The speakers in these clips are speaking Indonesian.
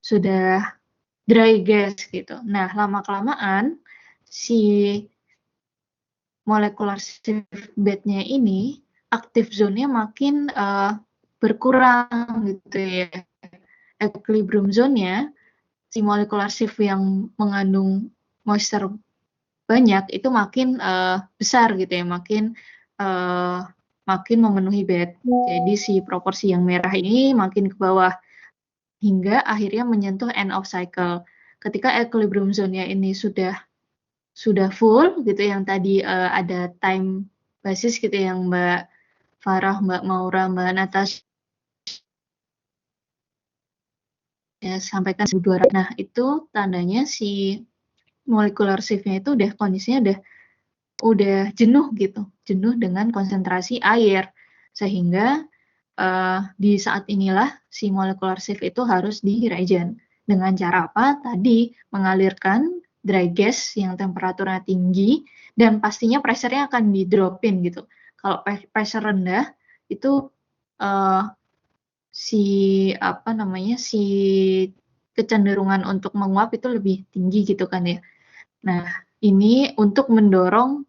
sudah dry gas gitu. Nah, lama-kelamaan si molecular shift bed-nya ini active zone-nya makin berkurang gitu ya. Equilibrium zone-nya si molecular shift yang mengandung moisture banyak itu makin besar gitu ya, makin memenuhi bed. Jadi si proporsi yang merah ini makin ke bawah hingga akhirnya menyentuh end of cycle. Ketika equilibrium zone-nya ini sudah full gitu, yang tadi ada time basis gitu yang Mbak Farah, Mbak Maura, Mbak Natasha ya sampaikan 1200. Nah, itu tandanya si molecular shift-nya itu kondisinya udah jenuh gitu, jenuh dengan konsentrasi air, sehingga di saat inilah si molecular shift itu harus di-regen. Dengan cara apa? Tadi mengalirkan dry gas yang temperaturnya tinggi dan pastinya pressure-nya akan di-drop-in gitu. Kalau pressure rendah itu si kecenderungan untuk menguap itu lebih tinggi gitu kan ya. Nah, ini untuk mendorong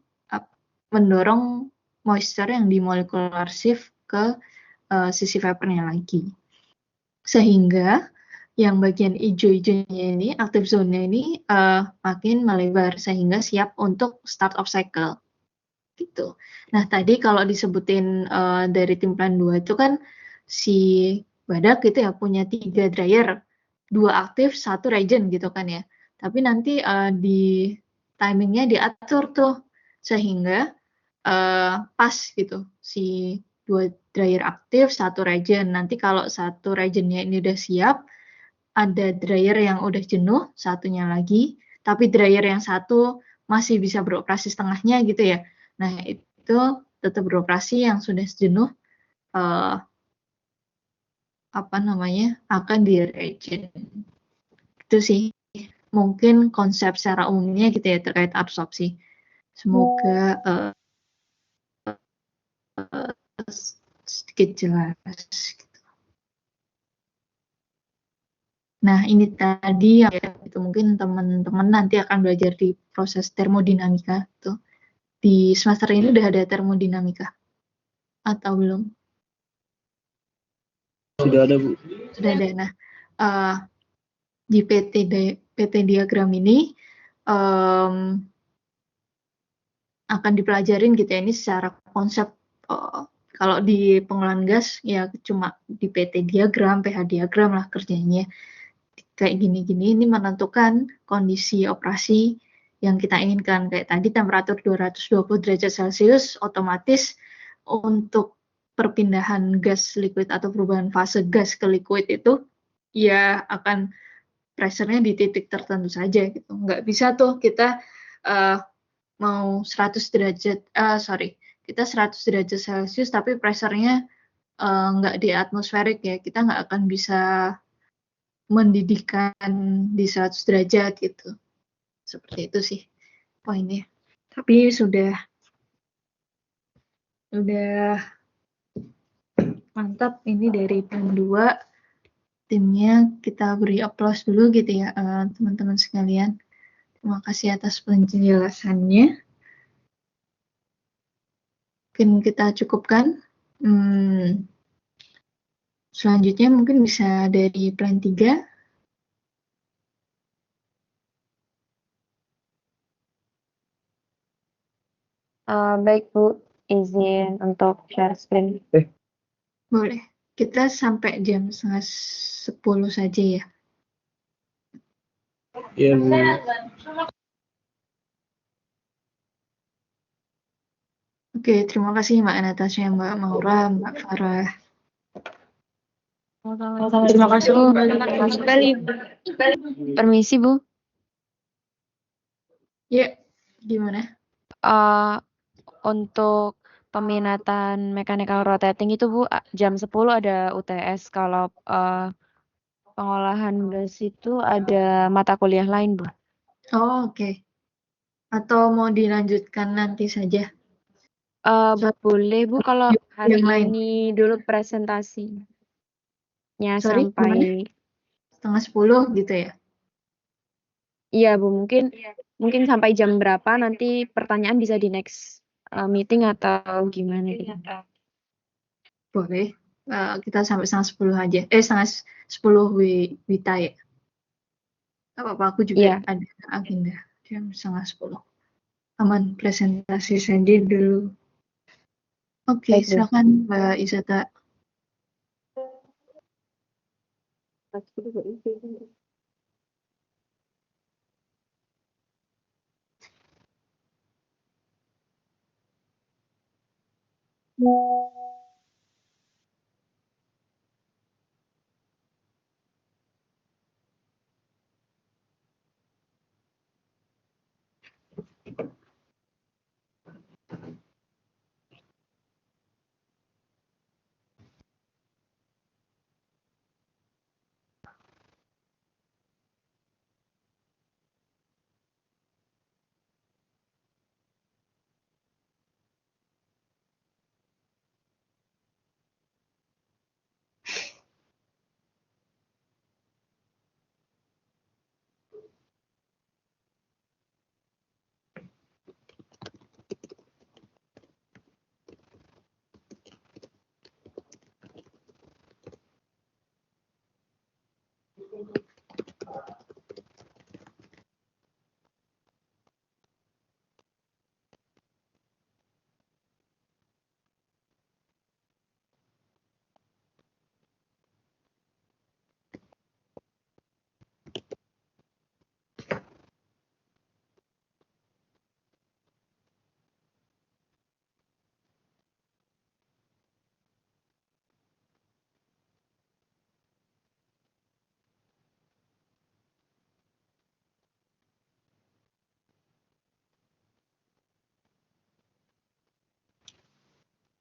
moisture yang di molecular shift ke sisi vapornya lagi. Sehingga yang bagian hijau-hijaunya ini, active zone-nya ini makin melebar sehingga siap untuk start of cycle. Gitu. Nah, tadi kalau disebutin dari tim plan 2 itu kan si Badak gitu ya punya 3 dryer, 2 aktif, 1 regen gitu kan ya. Tapi nanti di timingnya diatur tuh sehingga pas gitu si 2 dryer aktif, 1 regen. Nanti kalau 1 regennya ini udah siap, ada dryer yang udah jenuh, satunya lagi, tapi dryer yang satu masih bisa beroperasi setengahnya gitu ya. Nah, itu tetap beroperasi, yang sudah jenuh akan di-regen. Itu sih mungkin konsep secara umumnya gitu ya terkait absorpsi. Semoga sedikit jelas. Nah, ini tadi yang itu mungkin teman-teman nanti akan belajar di proses termodinamika tuh. Di semester ini udah ada termodinamika atau belum? Sudah ada, Bu. Sudah ada. Nah, di PT diagram ini akan dipelajarin gitu ya, ini secara konsep. Kalau di pengolahan gas ya cuma di PT diagram, pH diagram lah kerjanya. Kayak gini-gini, ini menentukan kondisi operasi yang kita inginkan. Kayak tadi temperatur 220 derajat Celcius, otomatis untuk perpindahan gas liquid atau perubahan fase gas ke liquid itu ya akan pressure-nya di titik tertentu saja gitu. Nggak bisa tuh kita mau 100 derajat, kita 100 derajat Celcius tapi pressure-nya nggak di atmosferik ya, kita nggak akan bisa mendidihkan di 100 derajat gitu. Seperti itu sih poinnya. Tapi sudah mantap ini dari plan 2. Timnya kita beri aplaus dulu gitu ya teman-teman sekalian. Terima kasih atas penjelasannya. Mungkin kita cukupkan. Selanjutnya mungkin bisa dari plan 3. Baik Bu, izin untuk share screen. Boleh. Kita sampai jam 9:30 saja ya. Iya, Bu. Oke, terima kasih Mbak Natasha, Mbak Maura, Mbak Farah. Terima kasih Bu. Masuk kali. Permisi Bu. Ya, gimana? Untuk peminatan mechanical rotating itu Bu, jam 10 ada UTS. Kalau pengolahan gas itu ada mata kuliah lain Bu. Oh, oke. Atau mau dilanjutkan nanti saja? Boleh Bu, kalau hari yang lain. ini dulu presentasinya Sorry, sampai gimana? 9:30 gitu ya? Iya Bu, mungkin sampai jam berapa nanti pertanyaan bisa di next meeting atau gimana gitu. Boleh. Kita sampai 9:30 aja. 9:10 Wita ya. Apa aku juga ada agenda jam 9:30. Aman, presentasi Sandy dulu. Oke, silakan Mbak Izata.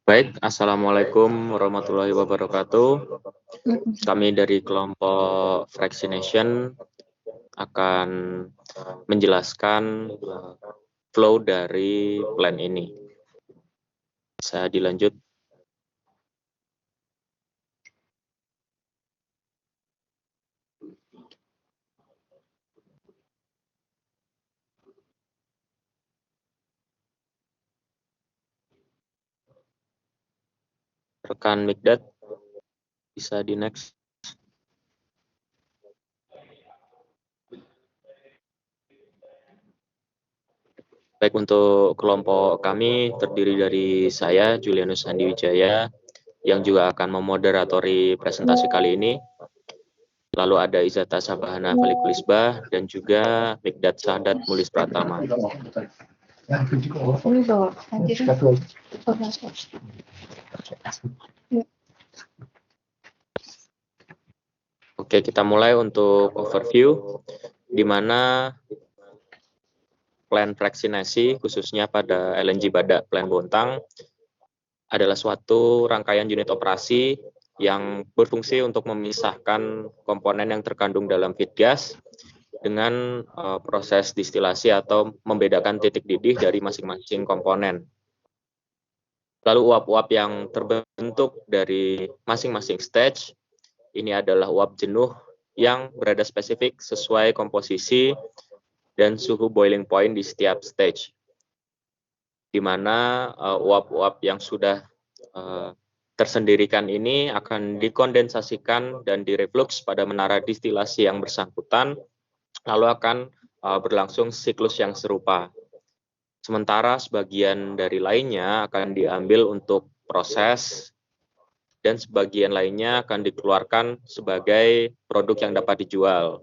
Baik, Assalamualaikum warahmatullahi wabarakatuh. Kami dari kelompok Fractionation akan menjelaskan flow dari plan ini. Bisa dilanjut. Rekan Mikdad, bisa di next. Baik, untuk kelompok kami terdiri dari saya, Julianus Andi Wijaya, yang juga akan memoderatori presentasi kali ini. Lalu ada Izata Sabahana Falikulisbah dan juga Mikdad Sadat Mulis Pratama. Oke, kita mulai untuk overview, di mana plan vaksinasi khususnya pada LNG Badak Plan Bontang adalah suatu rangkaian unit operasi yang berfungsi untuk memisahkan komponen yang terkandung dalam feed gas dengan proses distilasi atau membedakan titik didih dari masing-masing komponen. Lalu uap-uap yang terbentuk dari masing-masing stage ini adalah uap jenuh yang berada spesifik sesuai komposisi dan suhu boiling point di setiap stage, di mana uap-uap yang sudah tersendirikan ini akan dikondensasikan dan direflux pada menara distilasi yang bersangkutan, lalu akan berlangsung siklus yang serupa. Sementara sebagian dari lainnya akan diambil untuk proses, dan sebagian lainnya akan dikeluarkan sebagai produk yang dapat dijual,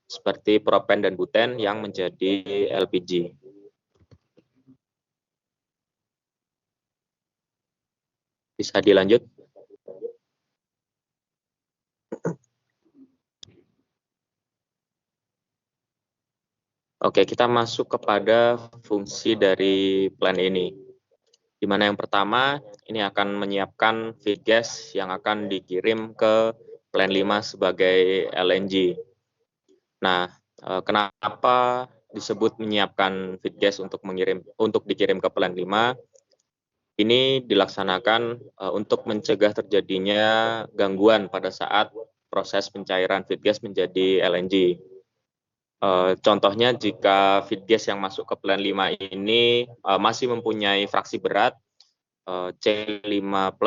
seperti propen dan buten yang menjadi LPG. Bisa dilanjut. Oke, kita masuk kepada fungsi dari plan ini. Di mana yang pertama, ini akan menyiapkan feed gas yang akan dikirim ke plan 5 sebagai LNG. Nah, kenapa disebut menyiapkan feed gas untuk dikirim ke plan 5? Ini dilaksanakan untuk mencegah terjadinya gangguan pada saat proses pencairan feed gas menjadi LNG. Contohnya jika feed gas yang masuk ke plan 5 ini masih mempunyai fraksi berat C5+,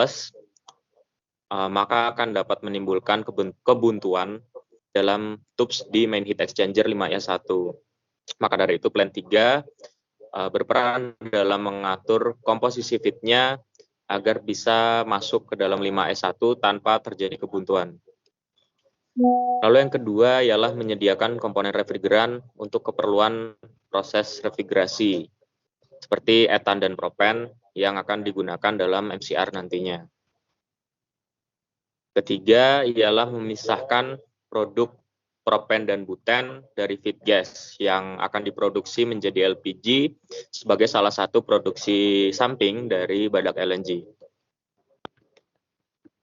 maka akan dapat menimbulkan kebuntuan dalam tubes di main heat exchanger 5S1. Maka dari itu plan 3 berperan dalam mengatur komposisi feed-nya agar bisa masuk ke dalam 5S1 tanpa terjadi kebuntuan. Lalu yang kedua ialah menyediakan komponen refrigeran untuk keperluan proses refrigerasi, seperti etan dan propen yang akan digunakan dalam MCR nantinya. Ketiga ialah memisahkan produk propen dan buten dari feed gas yang akan diproduksi menjadi LPG sebagai salah satu produksi samping dari badak LNG.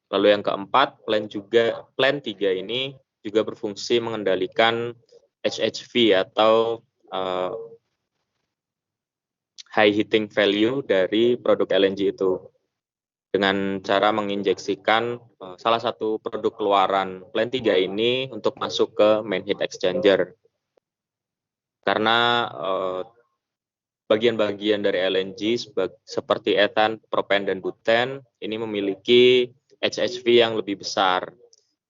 Lalu yang keempat, plan 3 ini juga berfungsi mengendalikan HHV atau high heating value dari produk LNG itu dengan cara menginjeksikan salah satu produk keluaran plan 3 ini untuk masuk ke main heat exchanger. Karena bagian-bagian dari LNG seperti etan, propen, dan buten ini memiliki HHV yang lebih besar,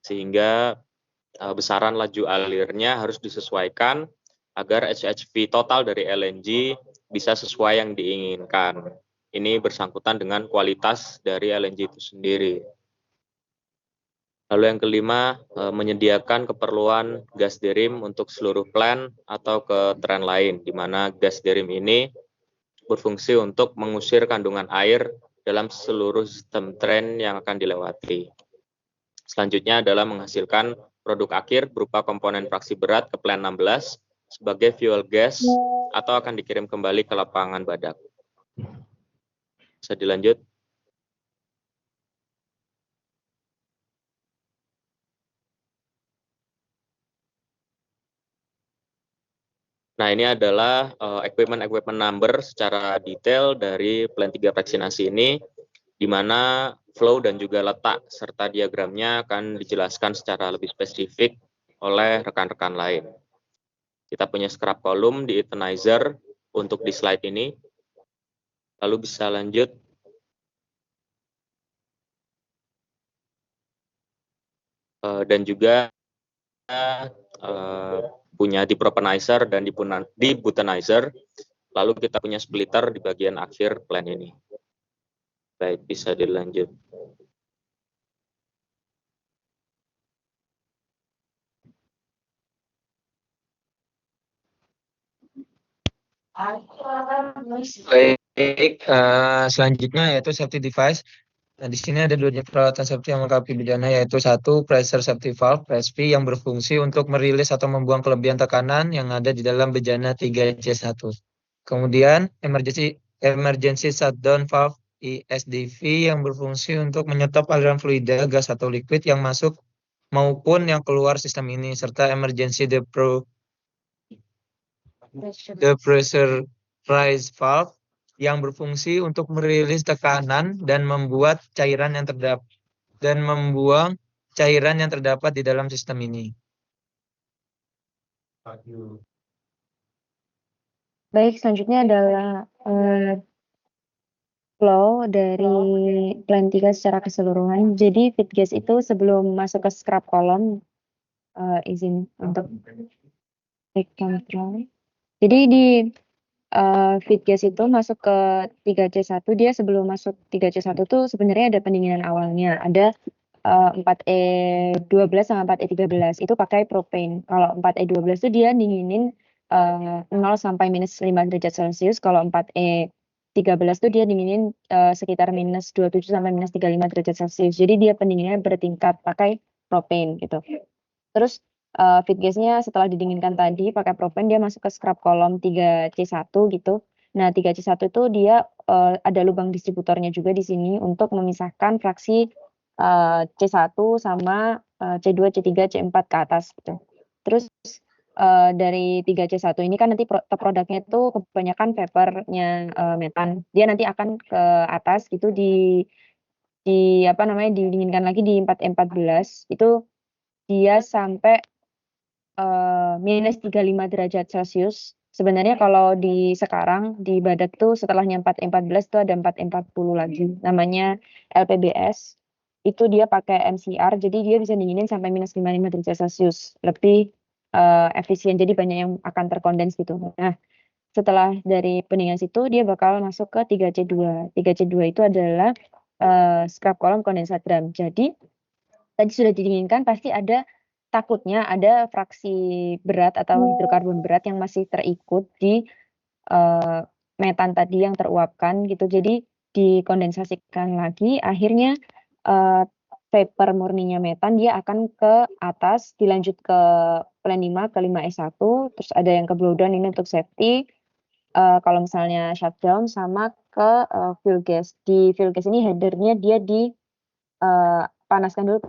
sehingga besaran laju alirnya harus disesuaikan agar HHV total dari LNG bisa sesuai yang diinginkan. Ini bersangkutan dengan kualitas dari LNG itu sendiri. Lalu yang kelima, menyediakan keperluan gas derim untuk seluruh plan atau ke tren lain, di mana gas derim ini berfungsi untuk mengusir kandungan air dalam seluruh sistem tren yang akan dilewati. Selanjutnya adalah menghasilkan produk akhir berupa komponen fraksi berat ke plan 16 sebagai fuel gas atau akan dikirim kembali ke lapangan badak. Bisa dilanjut. Nah, ini adalah equipment number secara detail dari plan 3 vaksinasi ini, di mana flow dan juga letak serta diagramnya akan dijelaskan secara lebih spesifik oleh rekan-rekan lain. Kita punya scrap column di Eternizer untuk di slide ini. Lalu bisa lanjut. Dan juga punya depropenizer dan debutanizer. Lalu kita punya splitter di bagian akhir plan ini. Baik, bisa dilanjut. Baik, selanjutnya yaitu safety device. Nah, di sini ada dua jenis peralatan safety yang melengkapi bejana, yaitu satu pressure safety valve (PSV) yang berfungsi untuk merilis atau membuang kelebihan tekanan yang ada di dalam bejana 3C1. Kemudian emergency shutdown valve (ESDV) yang berfungsi untuk menyetop aliran fluida, gas atau liquid yang masuk maupun yang keluar sistem ini, serta emergency depressurized valve yang berfungsi untuk merilis tekanan dan membuat cairan yang membuang cairan yang terdapat di dalam sistem ini. Baik, selanjutnya adalah flow dari plan 3 secara keseluruhan. Jadi feed gas itu sebelum masuk ke scrap column, izin untuk take control. Jadi di feed gas itu masuk ke 3C1, dia sebelum masuk 3C1 tuh sebenarnya ada pendinginan awalnya. Ada 4E12 sama 4E13 itu pakai propane. Kalau 4E12 itu dia dinginin 0 sampai minus 5 derajat Celcius. Kalau 4E13 itu dia dinginin sekitar minus 27 sampai minus 35 derajat Celcius. Jadi dia pendinginannya bertingkat pakai propane gitu. Terus feed gasnya setelah didinginkan tadi pakai propen, dia masuk ke scrap column 3C1 gitu. Nah, 3C1 itu dia ada lubang distributornya juga di sini untuk memisahkan fraksi C1 sama C2, C3, C4 ke atas gitu. Terus dari 3C1 ini kan nanti produknya itu kebanyakan vapornya metan. Dia nanti akan ke atas gitu didinginkan lagi di 4E14 itu dia sampai minus 35 derajat Celcius. Sebenarnya kalau di sekarang di Badak tuh setelahnya 4E14 tuh ada 4E40 lagi. Namanya LPBS. Itu dia pakai MCR, jadi dia bisa dinginin sampai minus 55 derajat Celcius. Lebih efisien, jadi banyak yang akan terkondens gitu. Nah, setelah dari pendinginan situ dia bakal masuk ke 3C2. 3C2 itu adalah scrap column kondensat drum. Jadi tadi sudah didinginkan pasti takutnya ada fraksi berat atau hidrokarbon berat yang masih terikut di metan tadi yang teruapkan gitu. Jadi dikondensasikan lagi, akhirnya vapor murninya metan dia akan ke atas, dilanjut ke plan 5 ke 5E1, terus ada yang ke blowdown ini untuk safety. Kalau misalnya shutdown sama ke fuel gas. Di fuel gas ini headernya dia panaskan dulu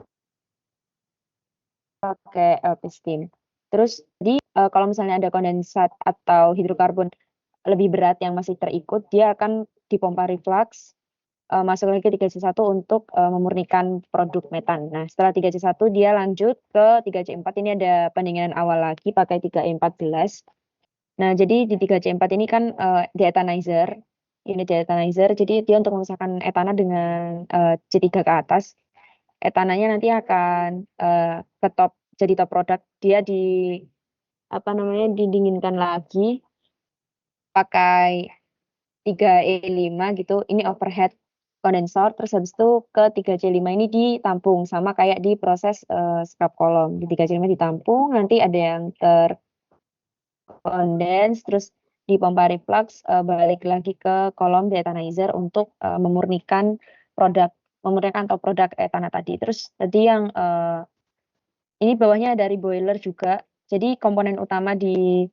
pakai LP steam. Terus kalau misalnya ada kondensat atau hidrokarbon lebih berat yang masih terikut, dia akan dipompa reflux masuk lagi ke 3C1 untuk memurnikan produk metan. Nah, setelah 3C1 dia lanjut ke 3C4, ini ada pendinginan awal lagi pakai 3E14. Nah, jadi di 3C4 ini kan deethanizer, unit deethanizer, jadi dia untuk memisahkan etana dengan C3 ke atas. Etananya nanti akan ke top, jadi top produk, dia didinginkan lagi pakai 3E5 gitu, ini overhead kondensor, terus habis itu ke 3C5 ini ditampung, sama kayak di proses scrap column. Di 3C5 ditampung, nanti ada yang terkondens, terus dipompa reflux, balik lagi ke kolom deethanizer untuk memurnikan top produk etana tadi. Terus tadi yang ini bawahnya dari boiler juga. Jadi komponen utama di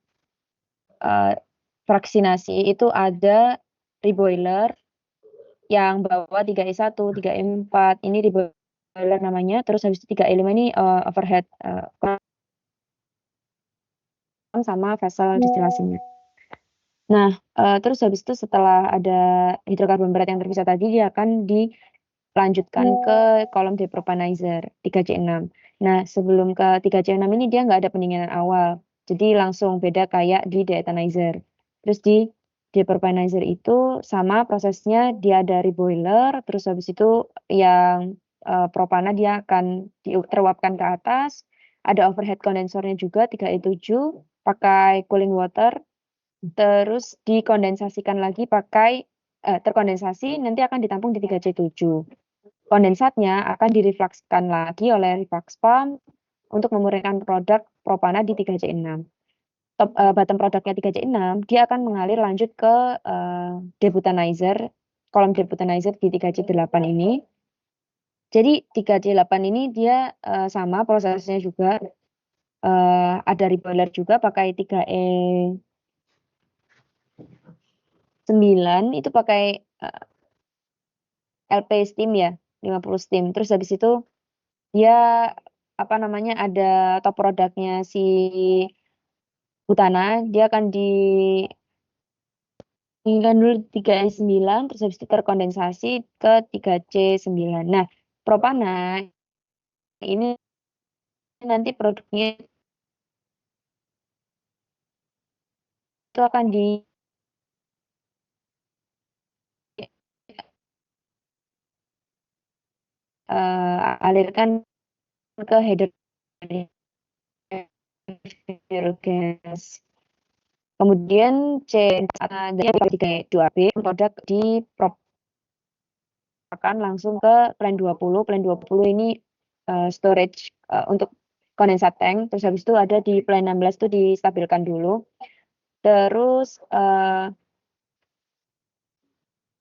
fraksinasi itu ada reboiler yang bawah 3E1, 3E4, ini reboiler namanya. Terus habis itu 3E5 ini overhead sama vessel distilasinya. Nah, terus habis itu setelah ada hidrokarbon berat yang terpisah tadi, dia akan dilanjutkan ke kolom depropanizer 3C6. Nah, sebelum ke 3C6 ini dia nggak ada pendinginan awal, jadi langsung beda kayak di deethanizer. Terus di depropanizer itu sama prosesnya, dia ada reboiler, terus habis itu yang propana dia akan teruapkan ke atas, ada overhead kondensornya juga 3E7 pakai cooling water, terus dikondensasikan lagi pakai terkondensasi, nanti akan ditampung di 3C7. Kondensatnya akan direflukskan lagi oleh reflux pump untuk memurnikan produk propana di 3C6. Bottom produknya 3C6 dia akan mengalir lanjut ke debutanizer, kolom debutanizer di 3C8 ini. Jadi 3C8 ini dia sama prosesnya juga, ada reboiler juga pakai 3E9 itu pakai LP steam ya, 50 steam. Terus habis itu dia ada top produknya si Butana, dia akan dinginkan dulu 3E9, terus habis itu terkondensasi ke 3C9. Nah, propana ini nanti produknya itu akan dialirkan ke header fuel gas. Kemudian C2B produk akan langsung ke plan 20. Plan 20 ini storage untuk kondensat tank. Terus habis itu ada di plan 16 itu distabilkan dulu. Terus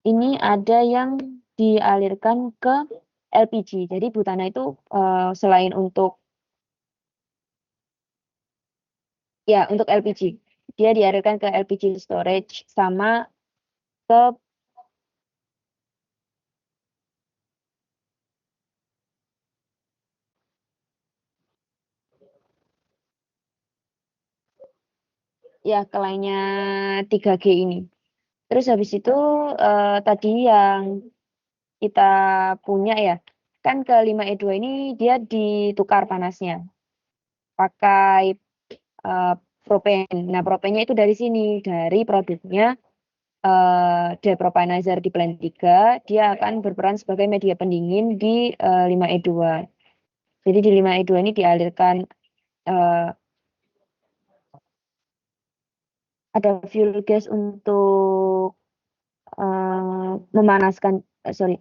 ini ada yang dialirkan ke LPG. Jadi Butana itu selain untuk LPG, dia dialirkan ke LPG storage sama ke ke lainnya 3G ini. Terus habis itu tadi yang kita punya ya, kan ke 5E2 ini dia ditukar panasnya. pakai propen. Nah, propennya itu dari sini, dari produknya depropanizer di plan 3, dia akan berperan sebagai media pendingin di 5E2. Jadi di 5E2 ini dialirkan ada fuel gas untuk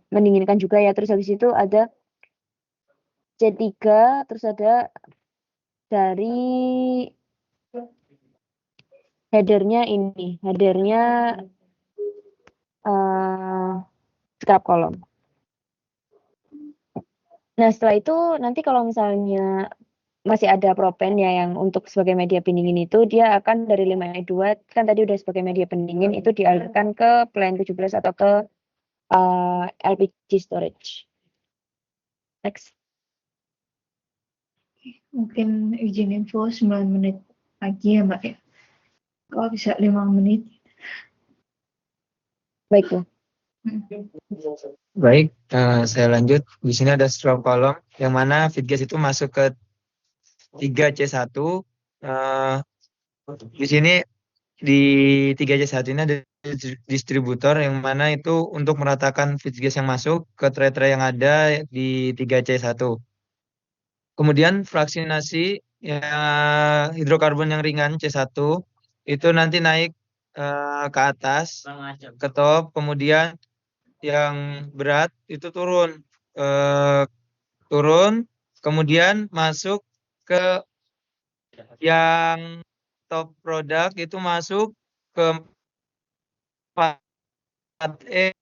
mendinginkan juga ya. Terus habis itu ada C3, terus ada dari headernya scrub column. Nah, setelah itu nanti kalau misalnya masih ada propen ya yang untuk sebagai media pendingin itu dia akan dari 5E2 kan tadi udah sebagai media pendingin itu dialirkan ke plan 17 atau ke LPG storage. Next. Mungkin izin info 9 menit lagi ya Mbak ya. Kalau bisa 5 menit. Baik Bu. Baik, saya lanjut. Di sini ada scrub column yang mana feed gas itu masuk ke 3C1. Di sini di 3C1 ini ada distributor yang mana itu untuk meratakan feed gas yang masuk ke tray-tray yang ada di 3C1. Kemudian fraksinasi ya, hidrokarbon yang ringan C1 itu nanti naik ke atas ke top, kemudian yang berat itu turun, kemudian masuk ke yang top produk itu masuk ke 4E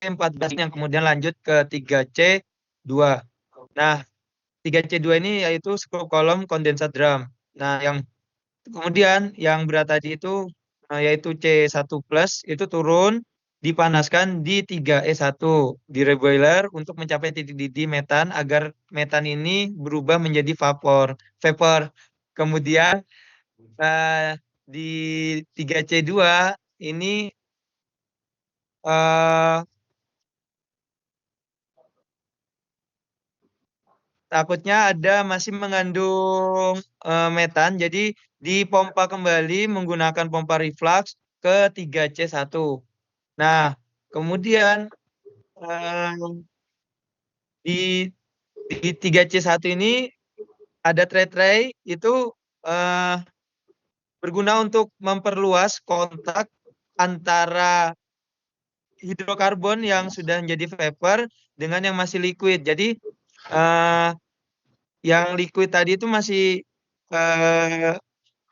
14 yang kemudian lanjut ke 3C2. Nah, 3C2 ini yaitu screw column condensate drum. Nah, yang kemudian yang berat tadi itu yaitu C1 plus itu turun dipanaskan di 3E1 di reboiler untuk mencapai titik didih metan agar metan ini berubah menjadi vapor. Kemudian di 3C2 ini takutnya ada masih mengandung metan, jadi dipompa kembali menggunakan pompa reflux ke 3C1. Nah, kemudian di 3C1 ini ada tray-tray itu berguna untuk memperluas kontak antara hidrokarbon yang sudah menjadi vapor dengan yang masih liquid. Jadi yang liquid tadi itu masih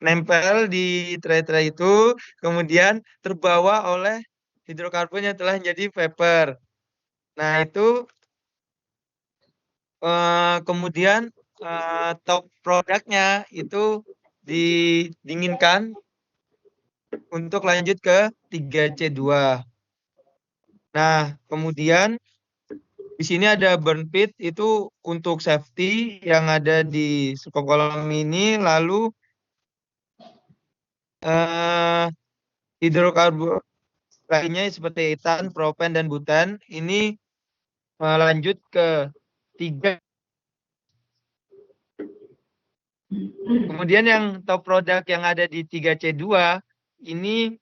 nempel di tray-tray itu, kemudian terbawa oleh hidrokarbon yang telah menjadi vapor. Nah, itu kemudian top produknya itu didinginkan untuk lanjut ke 3C2. Nah, kemudian di sini ada burn pit itu untuk safety yang ada di skop kolom ini, lalu hidrokarbon lainnya seperti etan, propan, dan butan ini lanjut ke 3. Kemudian yang top produk yang ada di 3C2 ini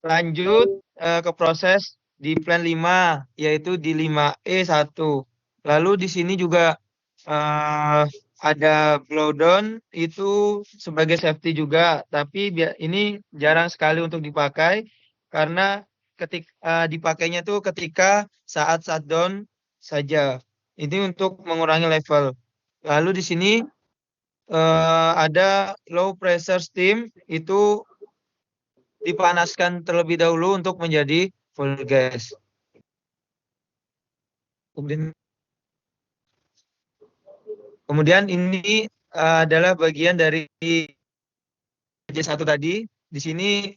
lanjut ke proses di plan 5 yaitu di 5E1. Lalu di sini juga ada blow down itu sebagai safety juga, tapi ini jarang sekali untuk dipakai karena dipakainya tuh ketika saat shutdown saja. Ini untuk mengurangi level. Lalu di sini ada low pressure steam itu dipanaskan terlebih dahulu untuk menjadi full gas. Kemudian ini adalah bagian dari C1 tadi. Di sini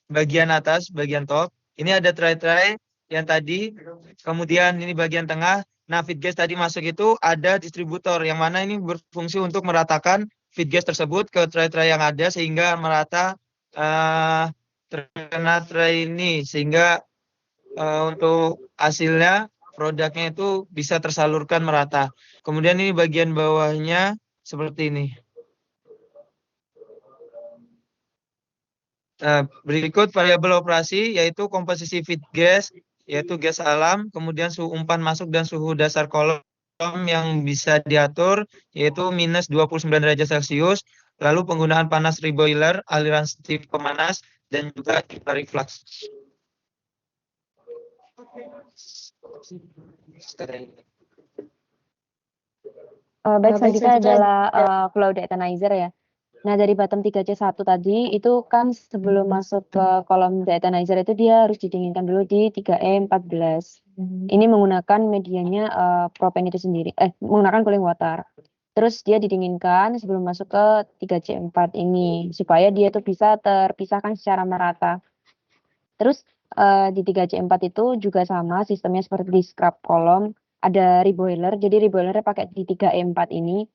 bagian atas, bagian top. Ini ada tray-tray yang tadi. Kemudian ini bagian tengah. Nah, feed gas tadi masuk itu ada distributor yang mana ini berfungsi untuk meratakan feed gas tersebut ke tray-tray yang ada sehingga merata terkena tray ini sehingga untuk hasilnya produknya itu bisa tersalurkan merata. Kemudian ini bagian bawahnya seperti ini. Berikut variabel operasi yaitu komposisi feed gas, yaitu gas alam, kemudian suhu umpan masuk dan suhu dasar kolom yang bisa diatur, yaitu minus 29 derajat Celcius, lalu penggunaan panas reboiler, aliran steam pemanas, dan juga reflux. Baik, selanjutnya adalah flow deethanizer ya. Nah, dari bottom 3C1 tadi, itu kan sebelum masuk ke kolom deethanizer itu dia harus didinginkan dulu di 3E14. Ini menggunakan medianya propane itu sendiri, menggunakan cooling water. Terus dia didinginkan sebelum masuk ke 3C4 ini, supaya dia tuh bisa terpisahkan secara merata. Terus di 3C4 itu juga sama, sistemnya seperti di scrub kolom, ada reboiler, jadi reboilernya pakai di 3E4 ini.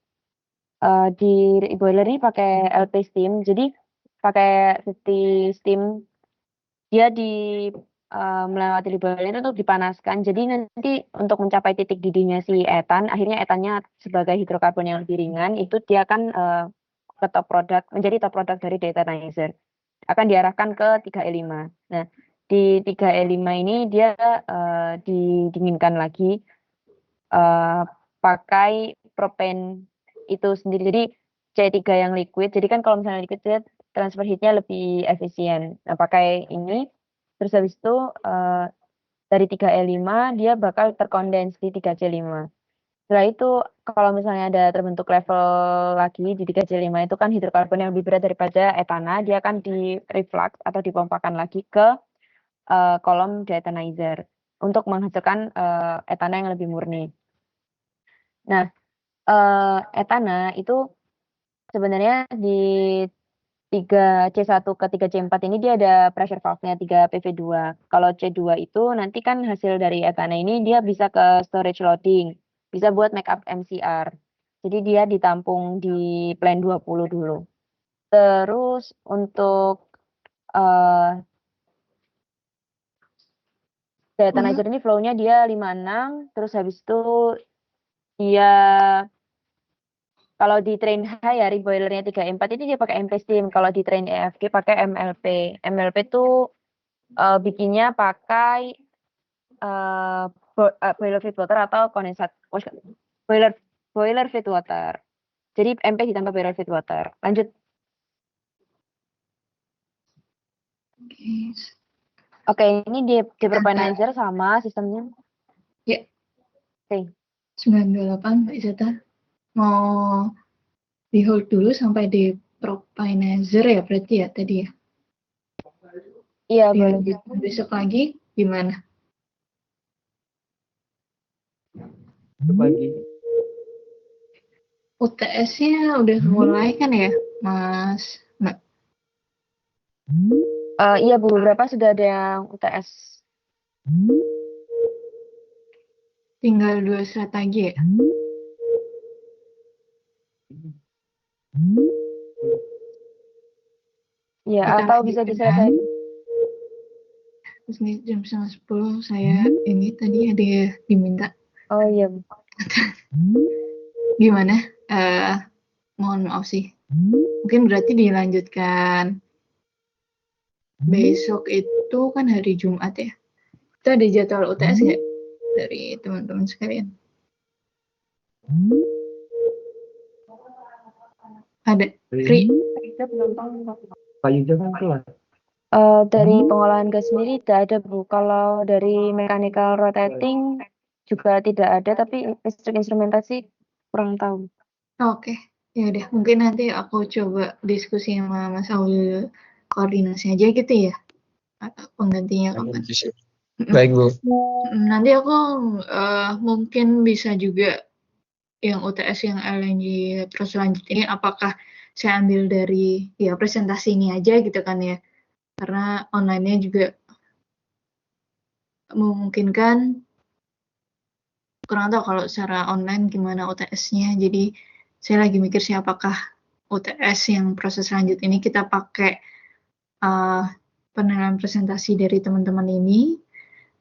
Di boiler ini pakai LP steam, jadi pakai 50 steam, dia melewati boiler itu untuk dipanaskan, jadi nanti untuk mencapai titik didihnya si etan, akhirnya etannya sebagai hidrokarbon yang lebih ringan, itu dia akan ke top product, menjadi top product dari deethanizer, akan diarahkan ke 3E5. Nah, di 3E5 ini dia didinginkan lagi pakai propane itu sendiri, jadi C3 yang liquid. Jadi kan kalau misalnya liquid dia transfer heatnya lebih efisien. Nah, pakai ini, terus habis itu dari 3E5 dia bakal terkondens di 3C5. Setelah itu kalau misalnya ada terbentuk level lagi di 3C5 itu kan hidrokarbon yang lebih berat daripada etana, dia akan di reflux atau dipompakan lagi ke kolom deethanizer untuk menghasilkan etana yang lebih murni. Nah, etana itu sebenarnya di 3C1 ke 3C4 ini dia ada pressure valve-nya 3PV2. Kalau C2 itu nanti kan hasil dari etana ini dia bisa ke storage loading, bisa buat make up MCR. Jadi dia ditampung di plan 20 dulu. Terus untuk deethanizer ini flow-nya dia 56, terus habis itu dia kalau di train high ya reboilernya 3E4 ini dia pakai MP steam. Kalau di train EFG pakai MLP. MLP itu bikinnya pakai boiler feed water atau kondensat boiler feed water. Jadi MP ditambah boiler feed water. Lanjut. Oke, ini di propanizer sama sistemnya. Ya. Oke. 98 Mbak Izata. Mau di hold dulu sampai di propanizer ya berarti ya tadi ya? Iya, boleh. Besok lagi gimana? Pagi. UTS-nya udah mulai kan ya, Mas? Mbak? Iya, beberapa sudah ada yang UTS. Tinggal 2 slide lagi ya? Iya, Kita atau bisa diselesaikan. Terus nih jam 9.10 saya ini tadi ada diminta. Oh iya. Gimana? Mohon maaf sih. Mungkin berarti dilanjutkan besok itu kan hari Jumat ya. Itu ada jadwal UTS nggak dari teman-teman sekalian? Ada. Dari pengolahan gas sendiri tidak ada, Bu. Kalau dari mechanical rotating juga tidak ada, tapi listrik instrumentasi kurang tahu. Oke, ya udah. Mungkin nanti aku coba diskusi sama Mas Aul koordinasi aja gitu ya. Atau penggantinya kapan? Baik, Bu. Nanti aku mungkin bisa juga yang UTS yang LNG terus selanjutnya apakah saya ambil dari ya presentasi ini aja gitu kan ya, karena online-nya juga memungkinkan. Kurang tahu kalau secara online gimana UTS-nya, jadi saya lagi mikir sih apakah UTS yang proses lanjut ini kita pakai penilaian presentasi dari teman-teman ini,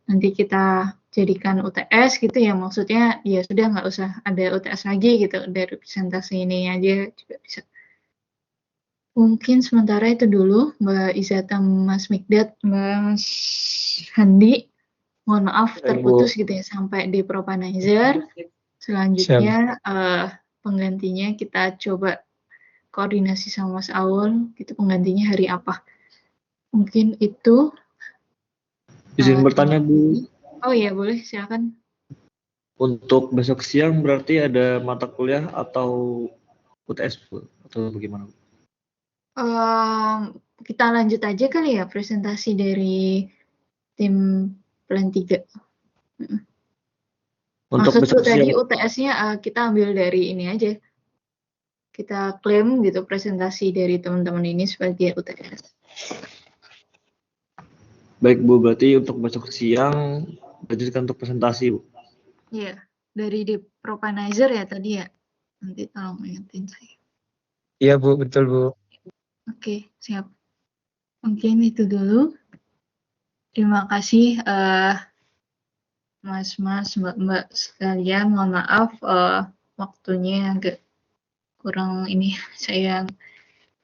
nanti kita jadikan UTS gitu ya, maksudnya ya sudah nggak usah ada UTS lagi gitu, dari presentasi ini aja juga bisa. Mungkin sementara itu dulu, Mbak Izata, Mas Mikdad, Mas Handi. Mohon maaf Baik, Bu. terputus gitu ya sampai di Propanizer. Selanjutnya penggantinya kita coba koordinasi sama Mas Aul, gitu penggantinya hari apa. Mungkin itu. Izin bertanya, Bu. Oh iya, boleh, silakan. Untuk besok siang berarti ada mata kuliah atau UTS, Bu? Atau bagaimana, Bu? Kita lanjut aja kali ya presentasi dari tim Plan 3. Untuk Maksudku besok tadi siang, UTS-nya kita ambil dari ini aja. Kita klaim gitu presentasi dari teman-teman ini sebagai UTS. baik Bu, berarti untuk besok siang lanjutkan untuk presentasi, Bu. Iya, dari di Propanizer ya tadi ya. Nanti tolong ingetin saya. Iya Bu, betul Bu. Oke, siap. Mungkin itu dulu. Terima kasih Mas-mas, Mbak-mbak sekalian. Mohon maaf waktunya agak kurang ini, saya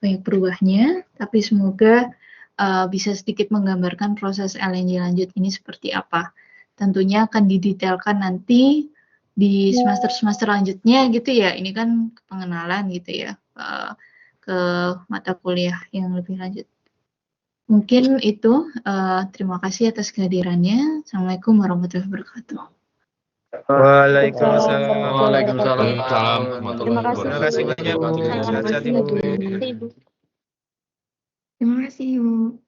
banyak berubahnya, tapi semoga bisa sedikit menggambarkan proses LNG lanjut ini seperti apa. Tentunya akan didetailkan nanti di semester-semester lanjutnya gitu ya. Ini kan pengenalan gitu ya ke mata kuliah yang lebih lanjut. Mungkin itu. Terima kasih atas kehadirannya. Assalamualaikum warahmatullahi wabarakatuh. Waalaikumsalam. Waalaikumsalam. warahmatullahi Terima kasih. Terima kasih banyak Bu. Sehat-sehat Ibu. Terima kasih, Bu.